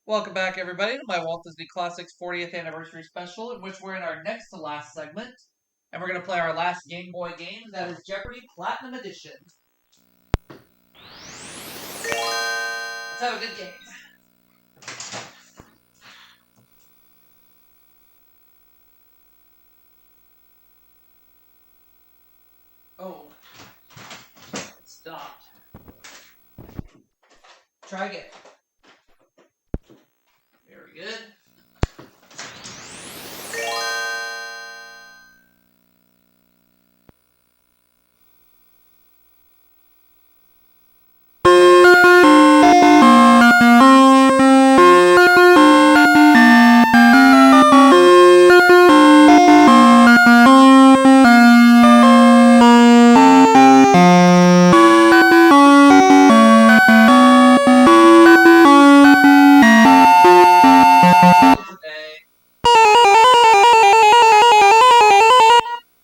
Welcome back, everybody, to my Walt Disney Classics 40th Anniversary Special, in which we're in our next to last segment, and we're going to play our last Game Boy game, that is Jeopardy! Platinum Edition. Let's have a good game. Oh. It stopped. Try again. Very good.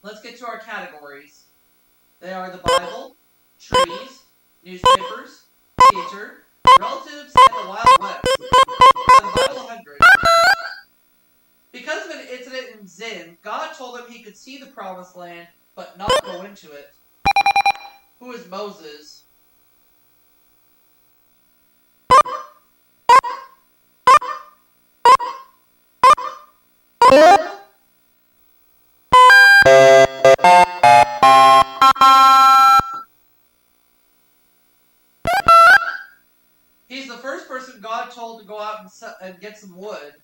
Let's get to our categories. They are the Bible, trees, newspapers, theater, relatives, and the Wild West. Now, the Bible 100. Because of an incident in Zin, God told him he could see the promised land, but not go into it. Who is Moses? He's the first person God told to go out and get some wood.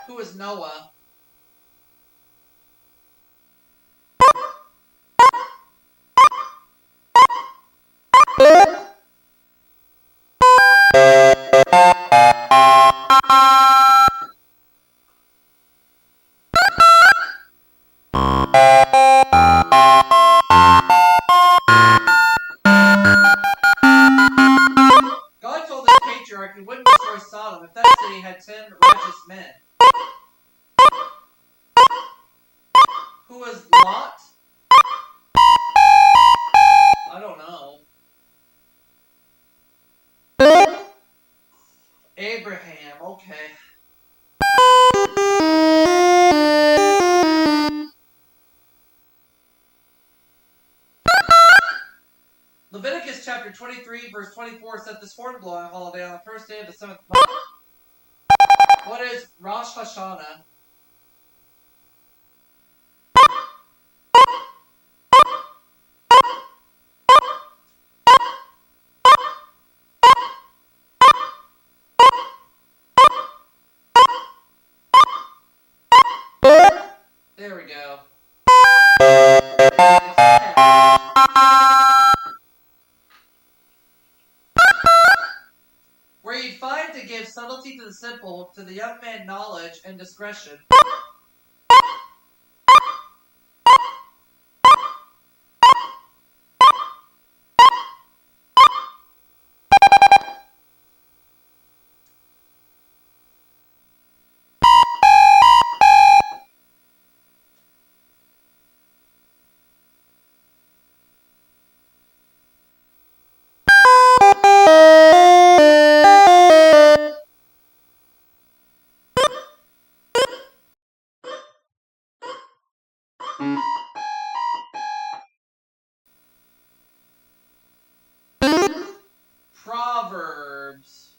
Who is Noah? God told his patriarch he wouldn't destroy Sodom if that city had 10 righteous men. Who was Lot? I don't know. Abraham, okay. Leviticus chapter 23, verse 24 said this horn-blowing holiday on the first day of the 7th month. What is Rosh Hashanah? There we go. Where you'd find to give subtlety to the simple, to the young man knowledge and discretion. Proverbs.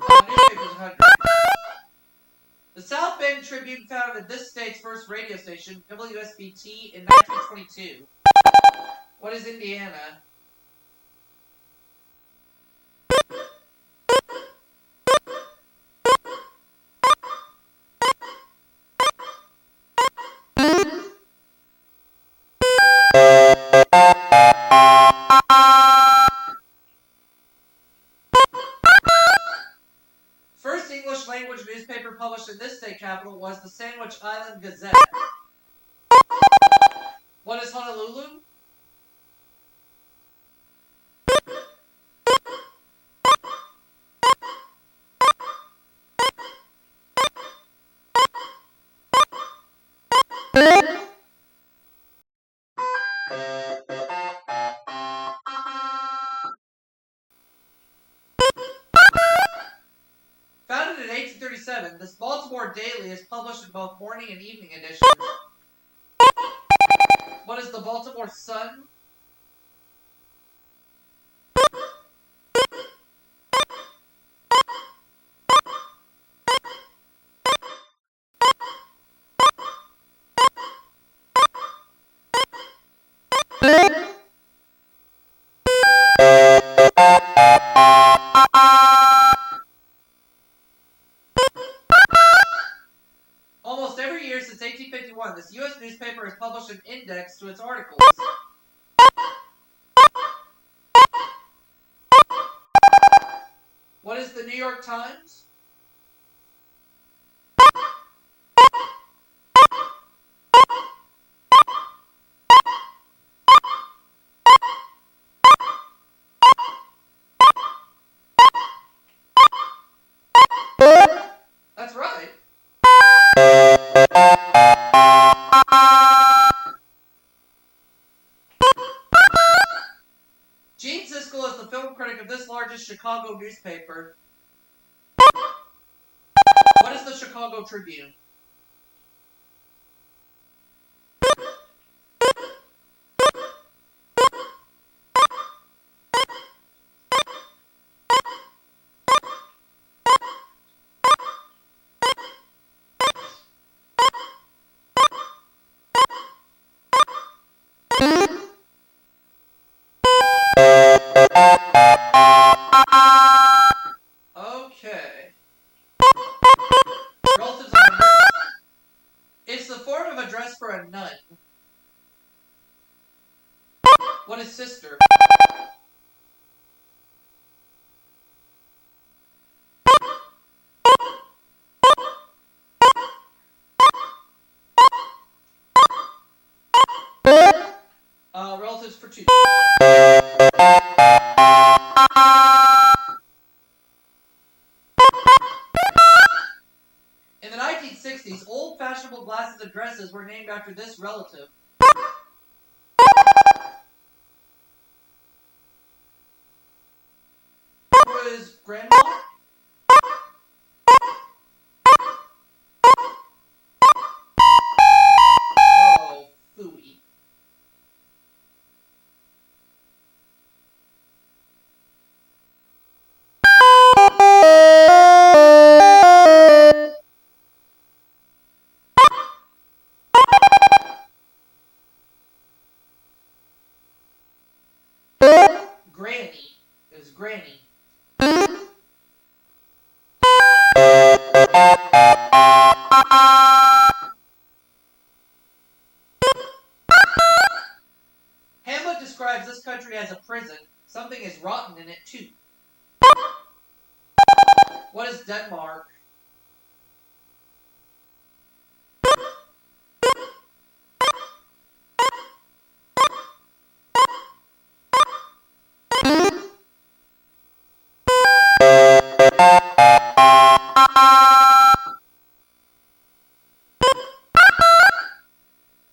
Newspapers 100. The South Bend Tribune founded this state's first radio station, WSBT, in 1922. What is Indiana? First English language newspaper published in this state capital was the Sandwich Island Gazette. What is Honolulu? Baltimore Daily is published in both morning and evening editions. What is the Baltimore Sun? Almost every year since 1851, this U.S. newspaper has published an index to its articles. What is the New York Times? That's right. Gene Siskel is the film critic of this largest Chicago newspaper. What is the Chicago Tribune? Okay. Relatives of 100. It's the form of address for a nun. What is sister? Relatives for 2. In the 1960s, old fashionable glasses and dresses were named after this relative. Who is grandma? Oh, phooey. Granny is granny. Hamlet describes this country as a prison. Something is rotten in it too. What is Denmark?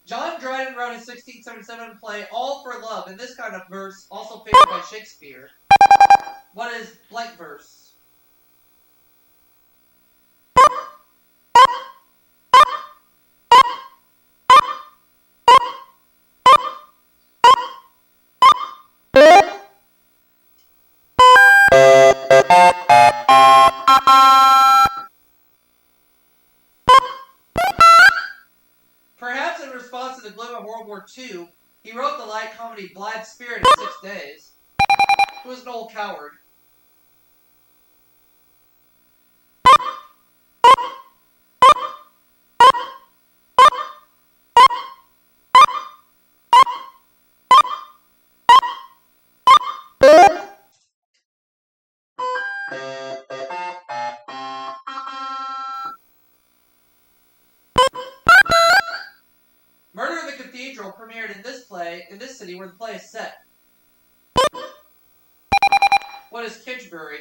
John Dryden wrote his 1677 play All for Love in this kind of verse, also favored by Shakespeare. What is blank verse? Perhaps in response to the gloom of World War II, he wrote the light comedy Blithe Spirit in 6 days. Who is Noel Coward? Murder in the Cathedral premiered in this city where the play is set. What is Kitchbury?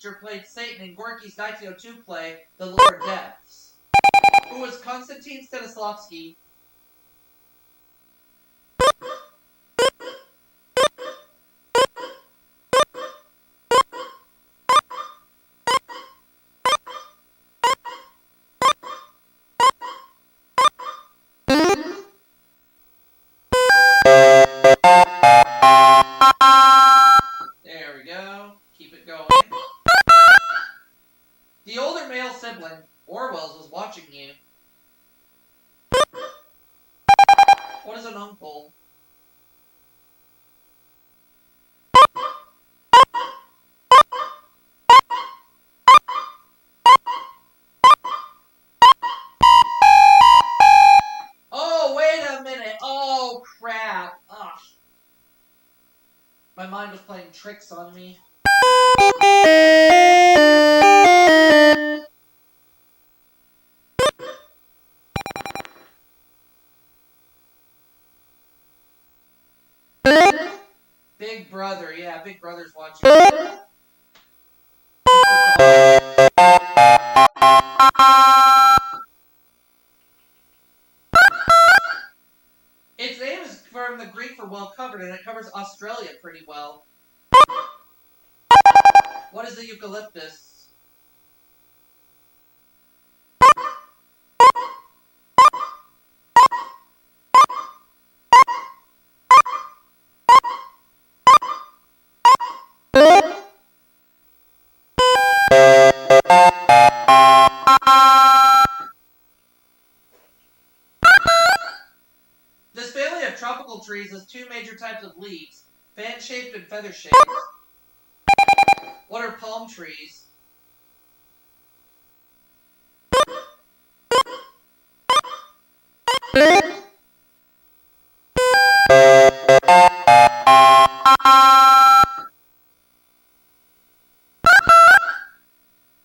teacher played Satan in Gorky's 1902 play, The Lower Depths? Who was Konstantin Stanislavski? There we go. Keep it going. The older male sibling, Orwell's, was watching you. What is an uncle? Oh, wait a minute. Oh, crap. Ugh. My mind was playing tricks on me. Big Brother. Yeah, Big Brother's watching. Its name is from the Greek for well covered, and it covers Australia pretty well. What is the eucalyptus? This family of tropical trees has two major types of leaves, fan-shaped and feather-shaped. What are palm trees?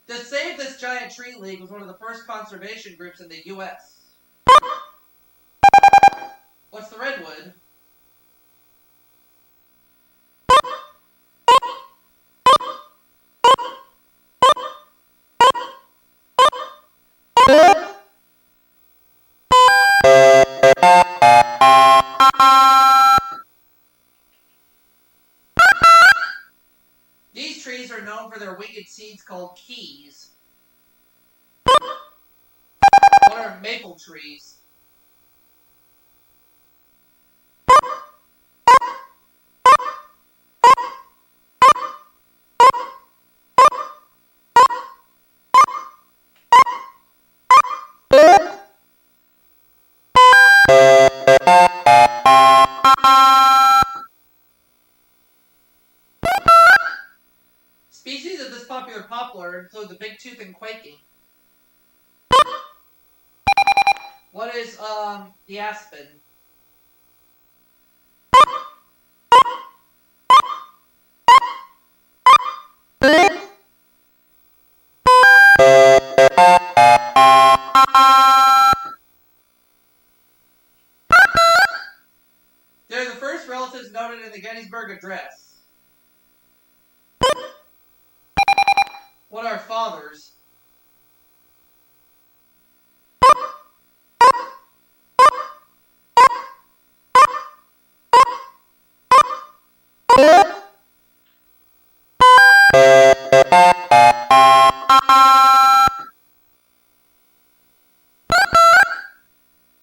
The Save This Giant Tree League was one of the first conservation groups in the U.S. What's the redwood? These trees are known for their winged seeds called keys. What are maple trees? Species of this popular poplar include the big-tooth and quaking. What is, the aspen? They're the first relatives noted in the Gettysburg Address. What are fathers?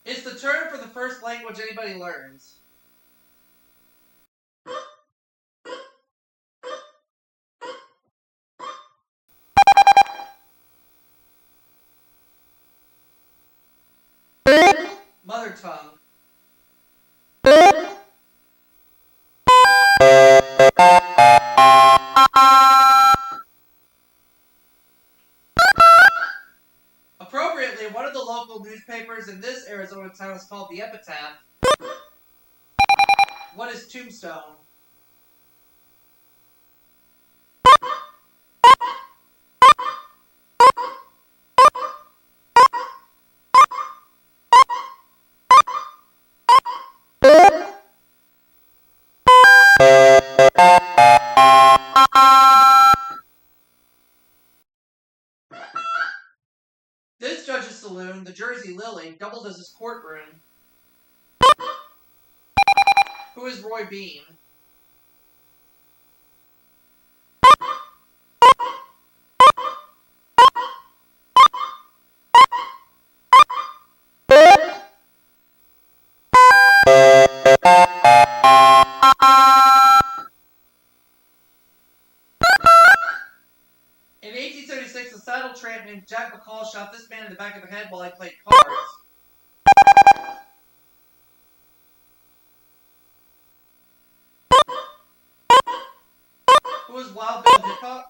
It's the term for the first language anybody learns. Mother tongue. Appropriately, one of the local newspapers in this Arizona town is called The Epitaph. What is tombstone? saloon, the Jersey Lily, doubled as his courtroom. Who is Roy Bean? In 1876, a saddle tramp named Jack McCall shot this man in the back of the head while he played cards. Who was Wild Bill Hickok?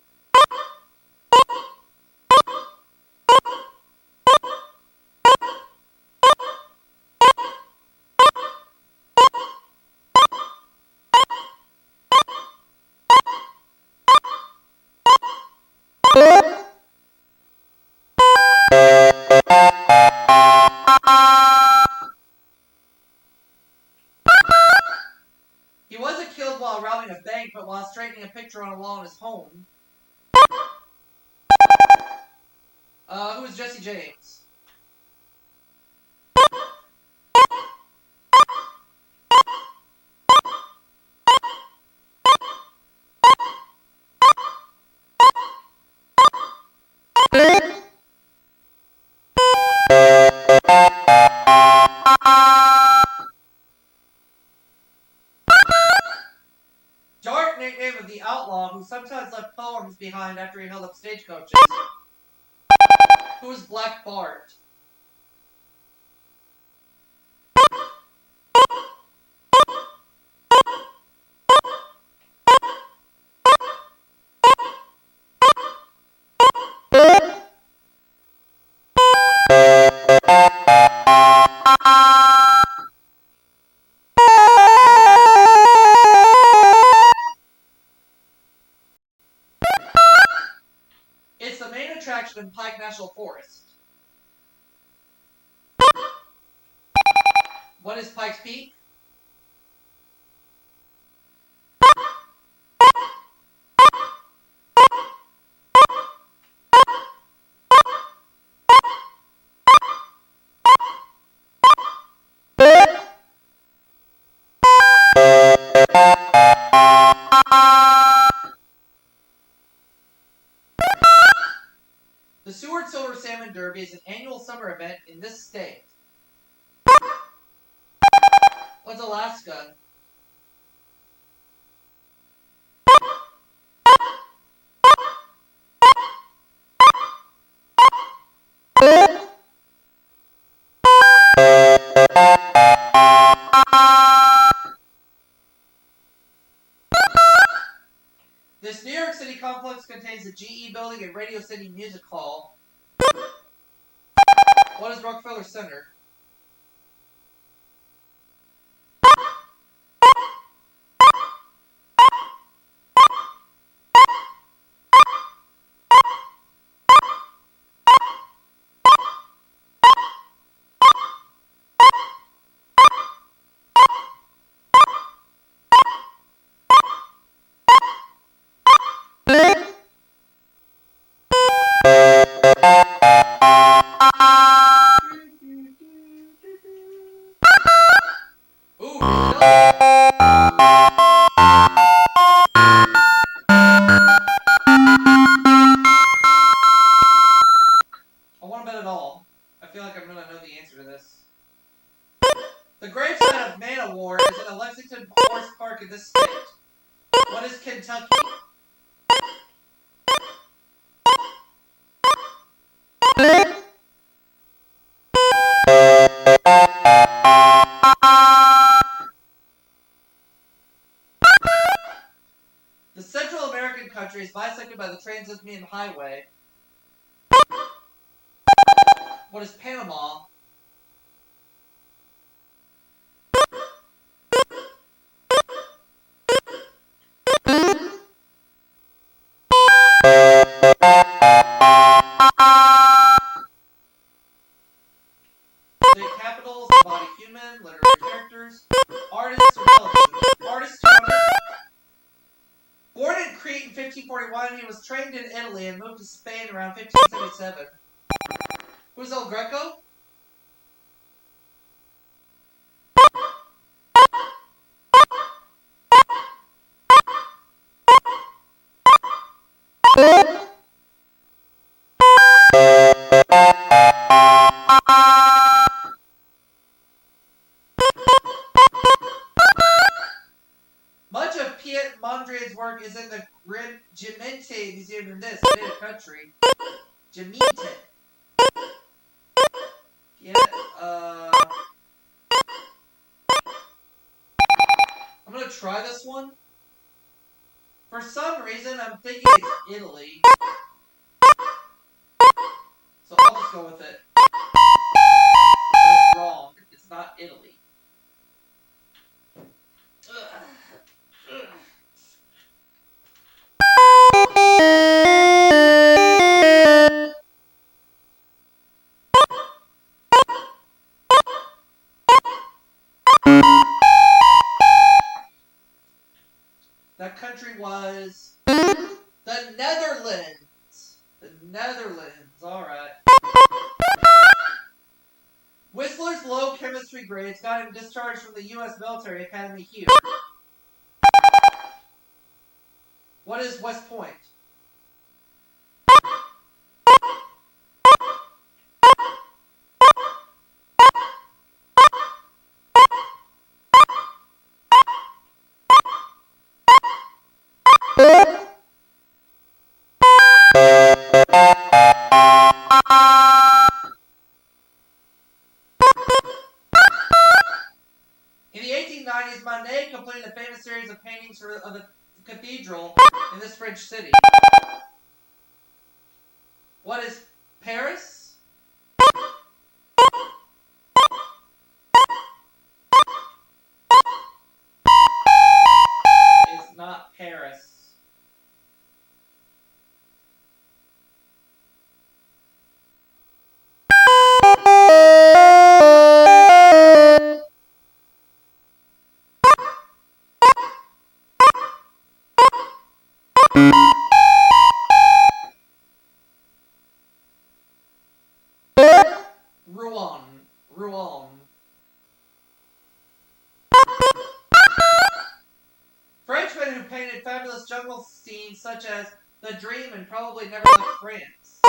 He wasn't killed while robbing a bank, but while straightening a picture on a wall in his home. Who was Jesse James? Dark nickname of the outlaw who sometimes left poems behind after he held up stagecoaches. Who was Black Bart? It's the main attraction in Pike National Forest. What is Pikes Peak? The Seward Silver Salmon Derby is an annual summer event in this state. What's Alaska? This New York City complex contains the GE Building and Radio City Music Hall. What is Rockefeller Center? The gravesite of Man o' War is in the Lexington Forest Park in this state. What is Kentucky? The Central American country is bisected by the Trans-Isthmian Highway. What is Panama? State capitals, embody human, literary characters, artists, or television. Artists, born in Crete in 1541, he was trained in Italy and moved to Spain around 1577. Who's El Greco? Much of Piet Mondrian's work is in the Gemente Museum in this native country. Gemente. Piet, I'm gonna try this one. For some reason, I'm thinking it's Italy. So I'll just go with it. But it's wrong. It's not Italy. Ugh. That country was the Netherlands. The Netherlands. Alright. Whistler's low chemistry grades got him discharged from the U.S. Military Academy here. What is West Point? In the 1890s, Monet completed a famous series of paintings of the cathedral in this French city. What is Paris? It's not Paris. Rouen. Frenchmen who painted fabulous jungle scenes such as The Dream and probably never left France.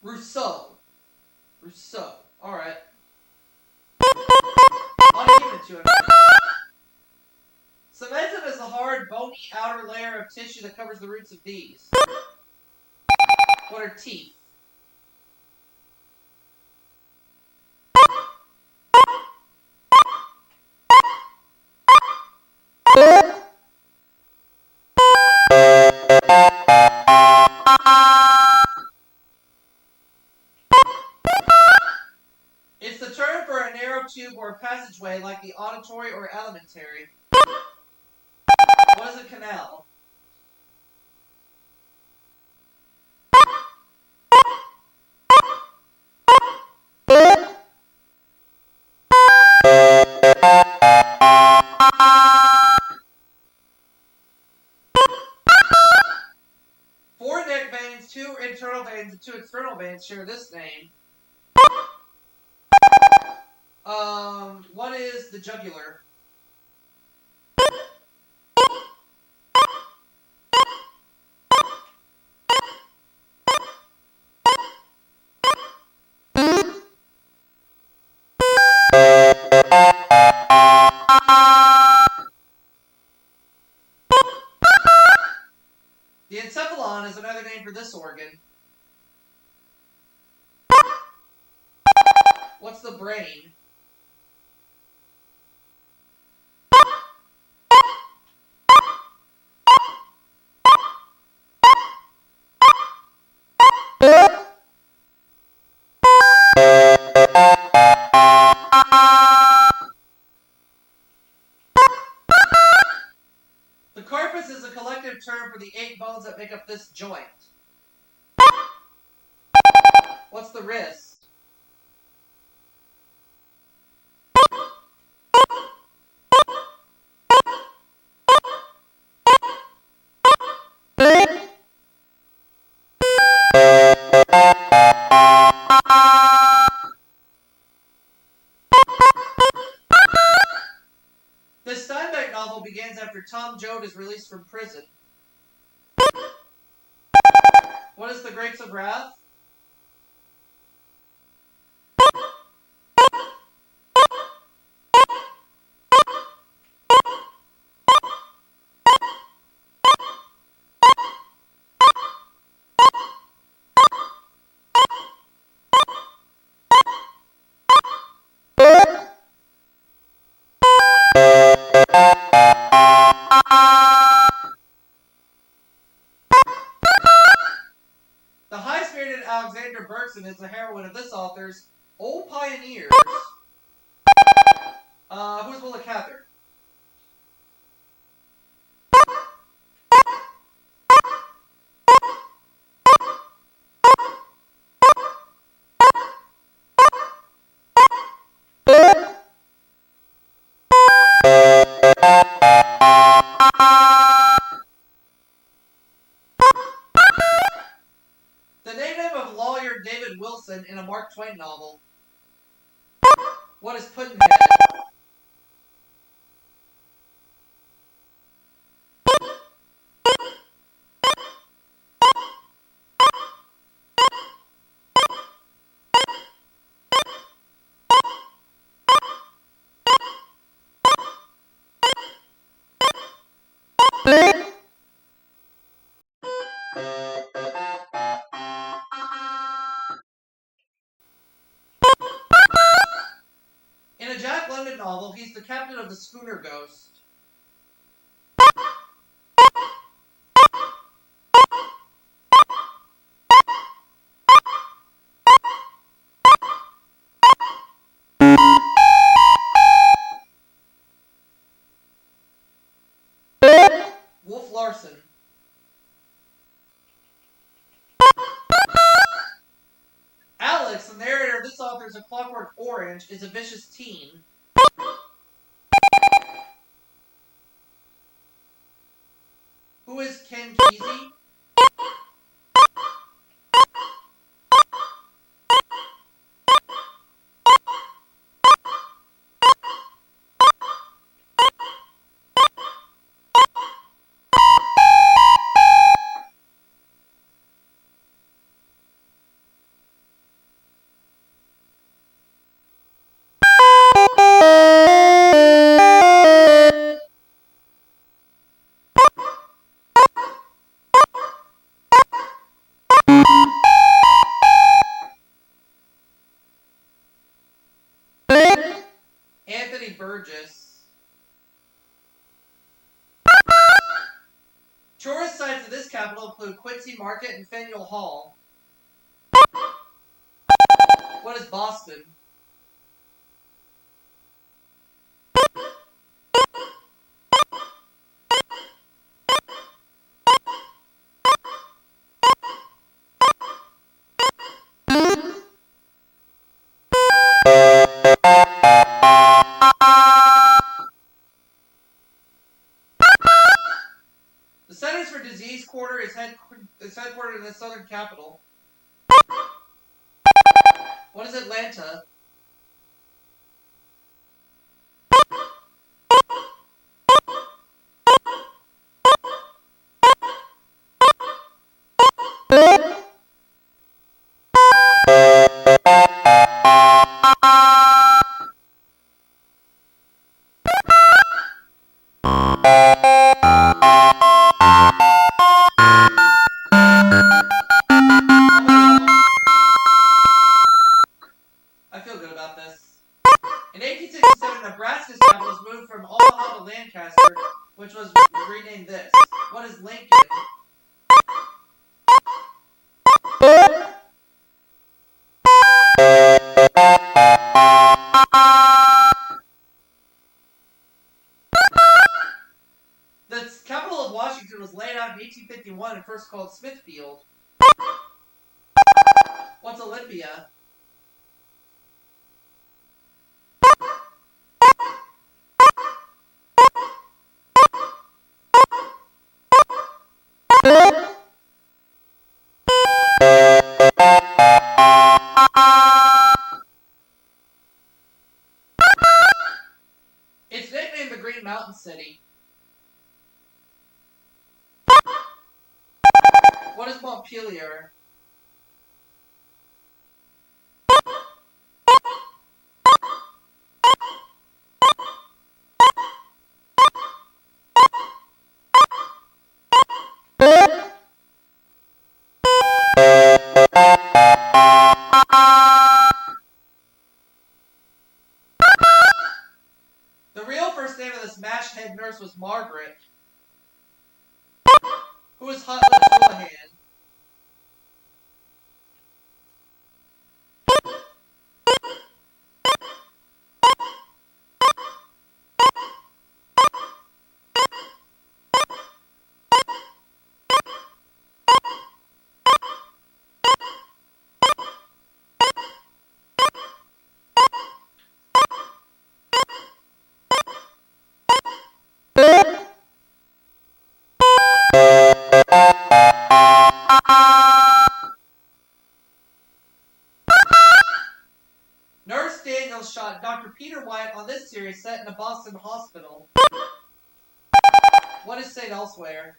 Rousseau. Alright. I'll give it to him. Cementum is the hard, bony outer layer of tissue that covers the roots of these. What are teeth? It's the term for a narrow tube or passageway like the auditory or alimentary. What is a canal? Four neck veins, two internal veins, and two external veins share this name. What is the jugular? The encephalon is another name for this organ. What's the brain? The corpus is a collective term for the 8 bones that make up this joint. What's the wrist? begins after Tom Joad is released from prison. What is the Grapes of Wrath? The high-spirited Alexander Bergson is the heroine of this author's Old Pioneers. Who's Willa Cather? The nickname of lawyer David Wilson in a Mark Twain novel. What is Pudd'nhead? In a Jack London novel, he's the captain of the schooner Ghost. Wolf Larson. Alex, the narrator of this author's A Clockwork Orange, is a vicious teen. Who is Ken Kesey? Anthony Burgess. Tourist sites of this capital include Quincy Market and Faneuil Hall. What is Boston? The Centers for Disease Quarter is headquartered in the southern capital. What is Atlanta? I feel good about this. In 1867, Nebraska's capital was moved from Omaha to Lancaster, which was renamed this. What is Lincoln? The capital of Washington was laid out in 1851 and first called Smithfield. What's Olympia? It's nicknamed the Green Mountain City. What is Montpelier? The real first name of this mashed head nurse was Margaret. Who was Hot Lips Houlihan? Nurse Daniels shot Dr. Peter Wyatt on this series set in a Boston hospital. What is St. Elsewhere?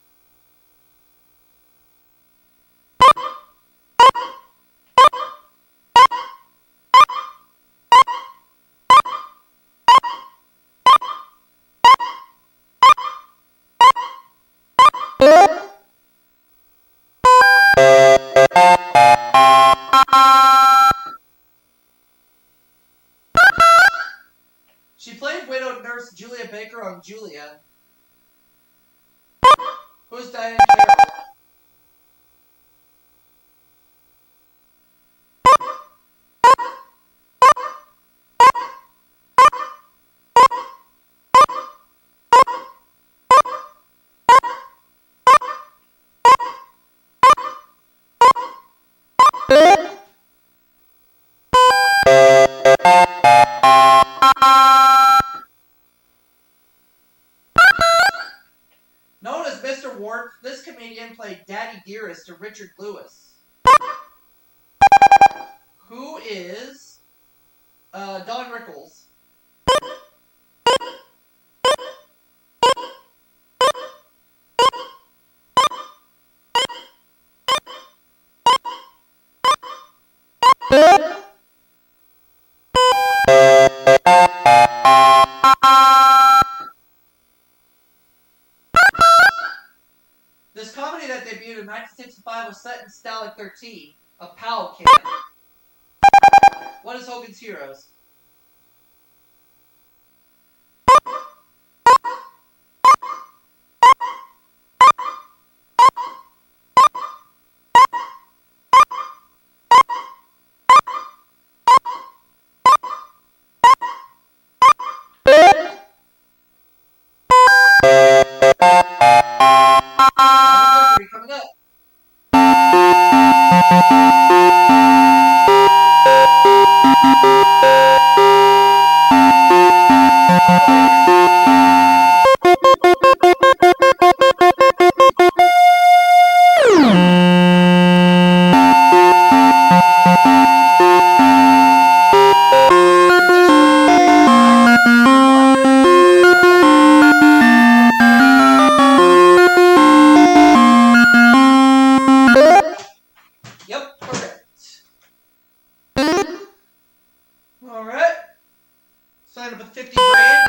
She played widowed nurse Julia Baker on Julia. Who's Diane Carroll? Known as Mr. Wart, this comedian played Daddy Dearest to Richard Lewis. Who is Don Rickles? This comedy that debuted in 1965 was set in Stalag 13, a POW camp. What is Hogan's Heroes? Coming up. Yep, correct. Alright. Sign up with 50 grand.